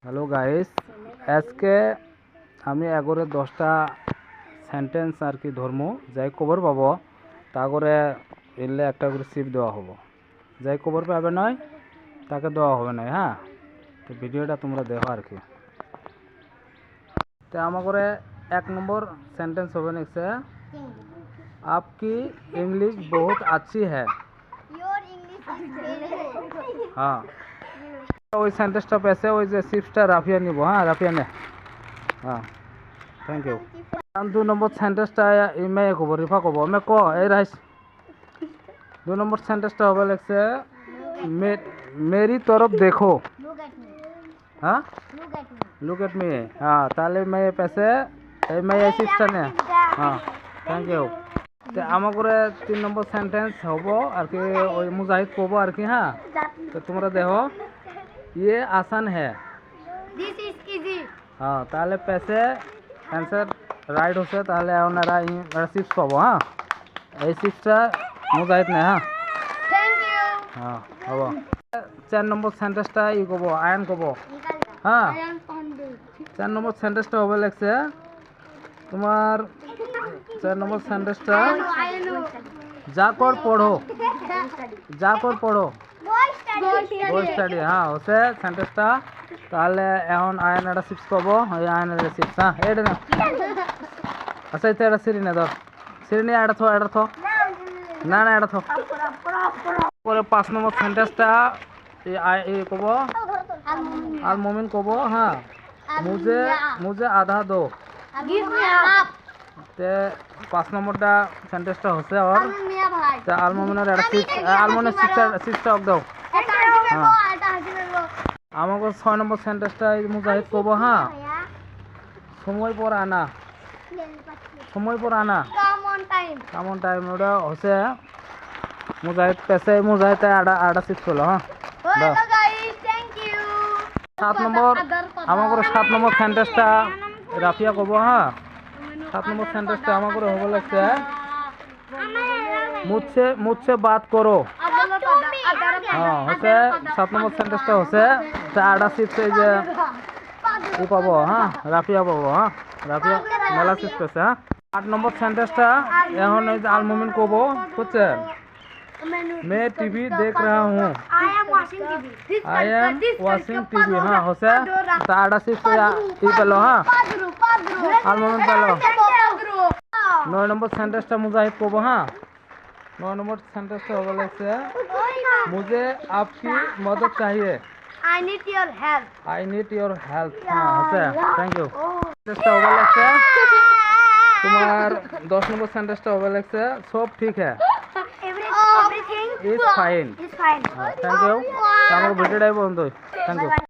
Hello guys, আজকে আমি এগরে 10টা সেন্টেন্স আর কি ধর্ম যাই খবর পাবো তা করে এলে একটা করে সিপ দেওয়া হবো। যাই খবর পাবে নয় তাকে দেওয়া হবে না। হ্যাঁ, তো ভিডিওটা তোমরা দেখো আর কি। তো আমার করে 1 নম্বর সেন্টেন্স হবে নেক্সট, आपकी इंग्लिश बहुत अच्छी है। Your English is very good. हाँ, ওই সেন্টেন্সটা পেছে ওই যে সিপসটা রাফিয়া নিব। হ্যাঁ, রাফিয়া নে। হ্যাঁ, থ্যাংক ইউ। 2 নম্বর সেন্টেন্সটা মেয়ে কব, রিফা কব। মে ক এই রাইস 2 নম্বর সেন্টেন্সটা হবে লাগছে মেরি তরফ দেখো। Look at me. হ্যাঁ, Look at me. Look at me. হ্যাঁ, তাহলে মেয়ে পেছে এই মেয়ে সিপসটা নে। হ্যাঁ, থ্যাংক ইউ। তো আমার করে 3 নম্বর সেন্টেন্স হবো আর কি, ওই মুজাহিদ কব আর কি। হ্যাঁ, তো তোমরা দেখো, ये आसान है। This is easy. হ্যাঁ, তাহলে পেছে অ্যান্সার রাইট হচ্ছে। তাহলে ওনারা সিক্স পাবো। হ্যাঁ, এই সিক্সটা মুজাহিদ নেই। হ্যাঁ Thank you. হ্যাঁ হব। 4 নম্বর সেন্টেন্সটা ই কব, আয়ন কব। হ্যাঁ, I am Pandu. 4 নম্বর সেন্টেন্সটা হবে লাগছে তোমার 4 নম্বর সেন্টেন্সটা I know. যাকর পড়ো। যাকর পড়ো, Boy study. বই স্টাডি। হ্যাঁ হচ্ছে সেন্টেন্সটা। তাহলে এখন আয়ন একটা সিক্স পাবো। ওই আয়ন একটা সিক্স। হ্যাঁ, এটা না। আচ্ছা, এটা একটা সিঁড়ি নে, ধর সিঁড়ি নিয়ে এটা থো, এটা থো। না না, এটা থো। পরে 5 নম্বর সেন্টেন্সটা কব, আল মোমিন কব। হ্যাঁ, মুঝে মুঝে আধা দো। Give me half. তে 5 নম্বরটা সেন্টেন্সটা হচ্ছে আর মিয়া ভাই। তে আল মোমিনের একটা সিক্স, আলমোনের সিক্সটা অফ দাও। এটা নেবো, এটা হাসি নেবো। আমাকে 6 নম্বর সেন্টেন্সটা মুজাহিদ কব। হ্যাঁ, সময় পর আনা। সময় পর আনা, Come on time. কেমন টাইম ওটা হচ্ছে মুজাহিদ পেছে। মুজাহিদ আটা সিক্স হলো। হ্যাঁ, Hello guys, thank you. 7 নম্বর আমার করে 7 নম্বর সেন্টেন্সটা রাফিয়া কব। হ্যাঁ, 7 নম্বর সেন্টেন্সটা আমার করে হবো লাগছে মুঝছে মুঝছে বাত করো। হ্যাঁ হচ্ছে 7 নম্বর সেন্টেন্সটা হচ্ছে আটা সিক্স এই যে ই পাবো। হ্যাঁ, রাফিয়া পাবো। হ্যাঁ, রাফিয়া মেলা সিক্স পেছে। হ্যাঁ, 8 নম্বর সেন্টেন্সটা এখন এই যে আলমোমিন কব হচ্ছে मैं टीवी देख रहा हूँ। I am watching TV. I am watching TV. हाँ হচ্ছে আটা সিক্স ই পেলো। হ্যাঁ, আলমোমিন পেলো। 9 নম্বর সেন্টেন্সটা মুজাহিদ কব। হ্যাঁ, 9 নম্বর সেন্টেন্সটা হবে লাগছে मुझे आपकी मदद चाहिए। I need your help. I need your help. हाँ হচ্ছে থ্যাংক ইউ। সেন্টেন্সটা হবে লাগছে তোমার 10 নম্বর সেন্টেন্সটা হবে লাগছে সব ঠিক है। Everything is fine. is fine. Thank you. আমার ভিডিওটাই বন্ধ। Thank you.